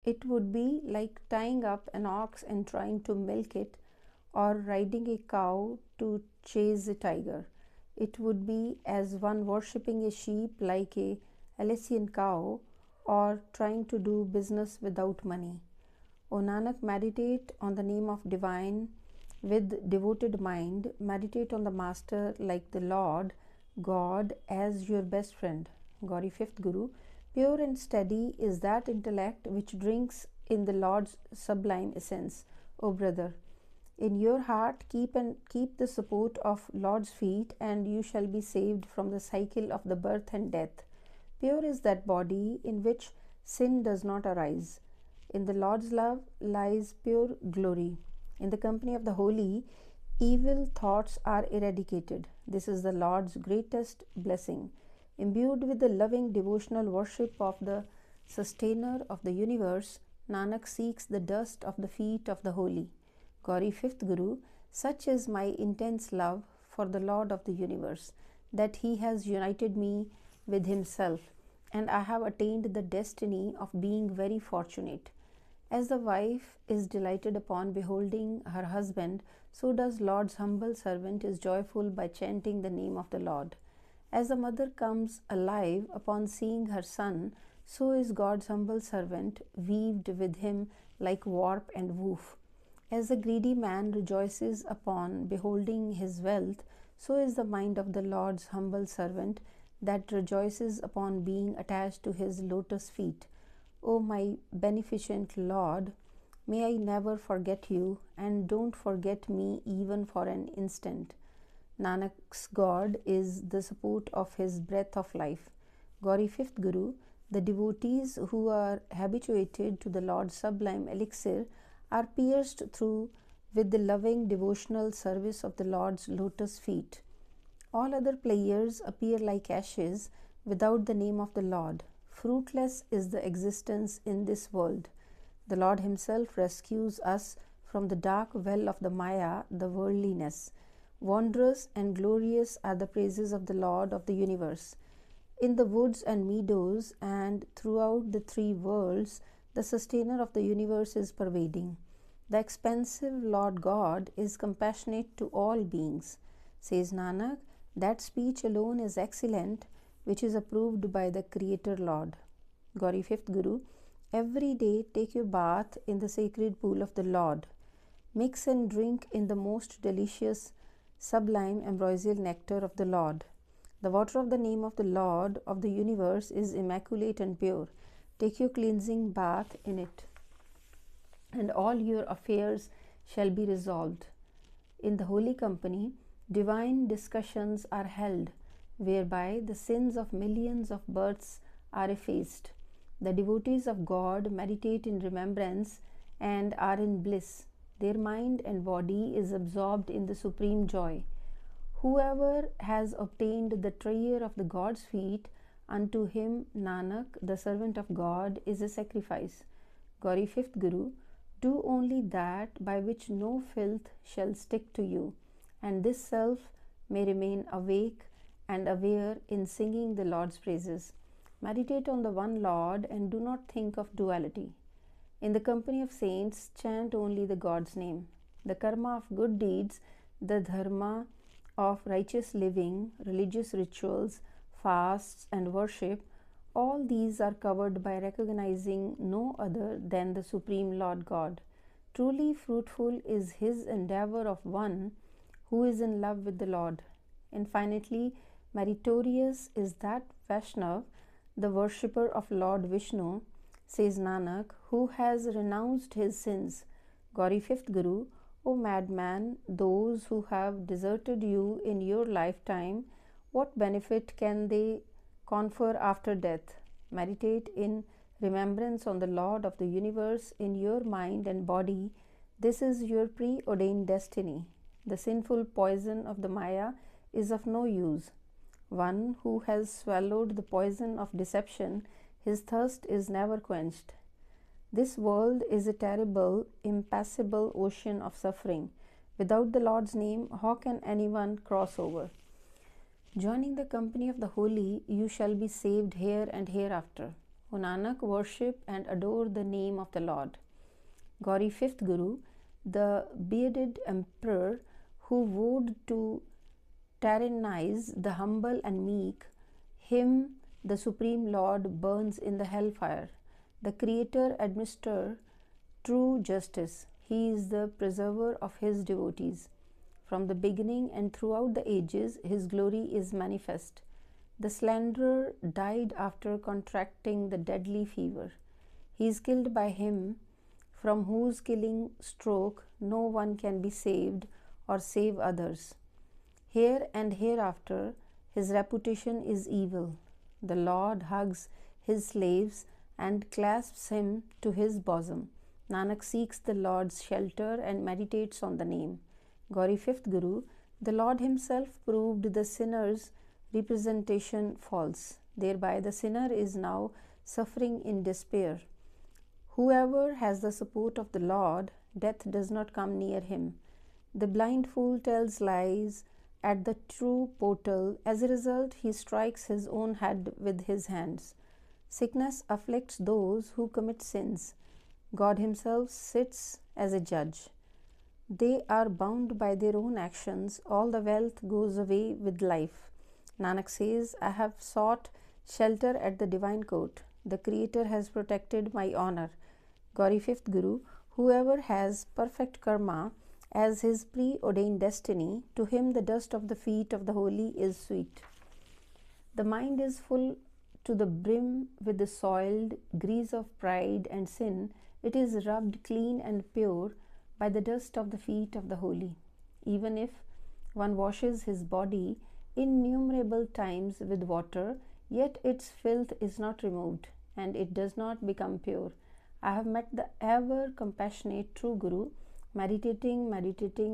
It would be like tying up an ox and trying to milk it, or riding a cow to chase a tiger. It would be as one worshipping a sheep like a Elysian cow, or trying to do business without money. O Nanak, meditate on the name of divine with devoted mind. Meditate on the Master like the Lord God as your best friend. Gauri 5th Guru. Pure and steady is that intellect which drinks in the Lord's sublime essence. O brother, in your heart keep the support of Lord's feet, and you shall be saved from the cycle of the birth and death. Pure is that body in which sin does not arise. In the Lord's love lies pure glory. In the company of the holy, evil thoughts are eradicated. This is the Lord's greatest blessing. Imbued with the loving devotional worship of the Sustainer of the universe, Nanak seeks the dust of the feet of the holy. Gauri 5th Guru. Such is my intense love for the Lord of the universe, that he has united me with himself, and I have attained the destiny of being very fortunate. As the wife is delighted upon beholding her husband, so does Lord's humble servant is joyful by chanting the name of the Lord. As the mother comes alive upon seeing her son, so is God's humble servant weaved with him like warp and woof. As the greedy man rejoices upon beholding his wealth, so is the mind of the Lord's humble servant that rejoices upon being attached to his lotus feet. O my beneficent Lord, may I never forget you, and don't forget me even for an instant. Nanak's God is the support of his breath of life. Gauri 5th Guru. The devotees who are habituated to the Lord's sublime elixir are pierced through with the loving devotional service of the Lord's lotus feet. All other players appear like ashes without the name of the Lord. Fruitless is the existence in this world. The Lord himself rescues us from the dark well of the Maya, the worldliness. Wondrous and glorious are the praises of the Lord of the universe. In the woods and meadows and throughout the three worlds, the Sustainer of the universe is pervading. The expansive Lord God is compassionate to all beings. Says Nanak, that speech alone is excellent, which is approved by the Creator Lord. Gauri 5th Guru. Every day take your bath in the sacred pool of the Lord. Mix and drink in the most delicious, sublime ambrosial nectar of the Lord. The water of the name of the Lord of the universe is immaculate and pure. Take your cleansing bath in it, and all your affairs shall be resolved. In the holy company, divine discussions are held, whereby the sins of millions of births are effaced. The devotees of God meditate in remembrance and are in bliss. Their mind and body is absorbed in the supreme joy. Whoever has obtained the treasure of the God's feet, unto him Nanak, the servant of God, is a sacrifice. Gauri 5th Guru. Do only that by which no filth shall stick to you, and this self may remain awake and aware in singing the Lord's praises. Meditate on the one Lord and do not think of duality. In the company of saints, chant only the God's name. The karma of good deeds, the dharma of righteous living, religious rituals, fasts, and worship, all these are covered by recognizing no other than the Supreme Lord God. Truly fruitful is his endeavor of one who is in love with the Lord. Infinitely meritorious is that Vaishnav, the worshipper of Lord Vishnu, says Nanak, who has renounced his sins. Gauri 5th Guru. O madman, those who have deserted you in your lifetime, what benefit can they confer after death? Meditate in remembrance on the Lord of the universe in your mind and body. This is your preordained destiny. The sinful poison of the Maya is of no use. One who has swallowed the poison of deception, his thirst is never quenched. This world is a terrible, impassable ocean of suffering. Without the Lord's name, how can anyone cross over? Joining the company of the holy, you shall be saved here and hereafter. O Nanak, worship and adore the name of the Lord. Gauri, fifth Guru, the bearded emperor who vowed to tyrannize the humble and meek, him the Supreme Lord burns in the hellfire. The Creator administers true justice. He is the preserver of his devotees. From the beginning and throughout the ages, his glory is manifest. The slanderer died after contracting the deadly fever. He is killed by him from whose killing stroke no one can be saved or save others. Here and hereafter, his reputation is evil. The Lord hugs his slaves and clasps him to his bosom. Nanak seeks the Lord's shelter and meditates on the name. Gauri, fifth Guru, the Lord himself proved the sinner's representation false. Thereby the sinner is now suffering in despair. Whoever has the support of the Lord, death does not come near him. The blind fool tells lies at the true portal. As a result, he strikes his own head with his hands. Sickness afflicts those who commit sins. God himself sits as a judge. They are bound by their own actions. All the wealth goes away with life. Nanak says, I have sought shelter at the divine court. The Creator has protected my honor. Gauri, fifth Guru, whoever has perfect karma as his preordained destiny, to him the dust of the feet of the holy is sweet. The mind is full to the brim with the soiled grease of pride and sin. It is rubbed clean and pure by the dust of the feet of the holy. Even if one washes his body innumerable times with water, yet its filth is not removed, and it does not become pure. I have met the ever compassionate true Guru. Meditating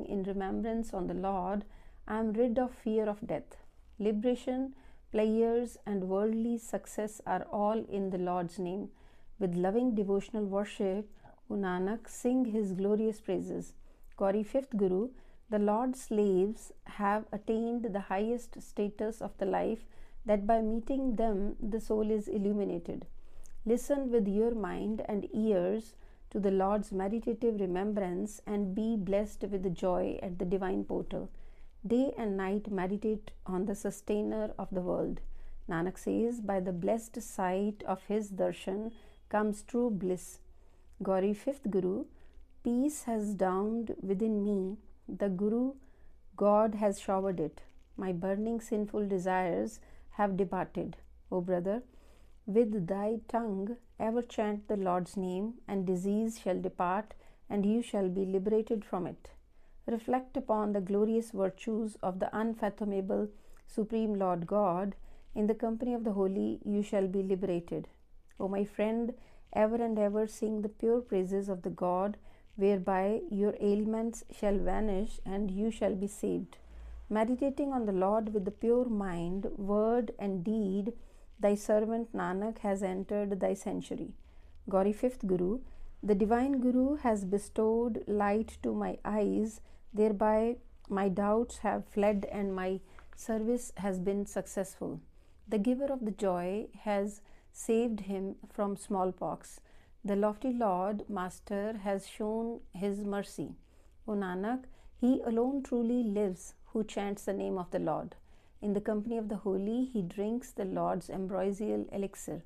in remembrance on the Lord, I am rid of fear of death. Liberation, pleasures, and worldly success are all in the Lord's name. With loving devotional worship, O Nanak, sing his glorious praises. Gauri, fifth Guru, the Lord's slaves have attained the highest status of the life, that by meeting them the soul is illuminated. Listen with your mind and ears to the Lord's meditative remembrance and be blessed with joy at the divine portal. Day and night meditate on the sustainer of the world. Nanak says, by the blessed sight of his darshan comes true bliss. Gauri, fifth Guru, peace has dawned within me. The Guru God has showered it. My burning sinful desires have departed. O brother, with thy tongue ever chant the Lord's name, and disease shall depart, and you shall be liberated from it. Reflect upon the glorious virtues of the unfathomable Supreme Lord God. In the company of the holy, you shall be liberated. O my friend, ever and ever sing the pure praises of the God, whereby your ailments shall vanish and you shall be saved. Meditating on the Lord with the pure mind, word, and deed, thy servant Nanak has entered thy sanctuary. Gauri, fifth Guru, the divine Guru has bestowed light to my eyes, thereby my doubts have fled and my service has been successful. The giver of the joy has saved him from smallpox. The lofty Lord Master has shown his mercy. O Nanak, he alone truly lives who chants the name of the Lord. In the company of the holy, he drinks the Lord's ambrosial elixir.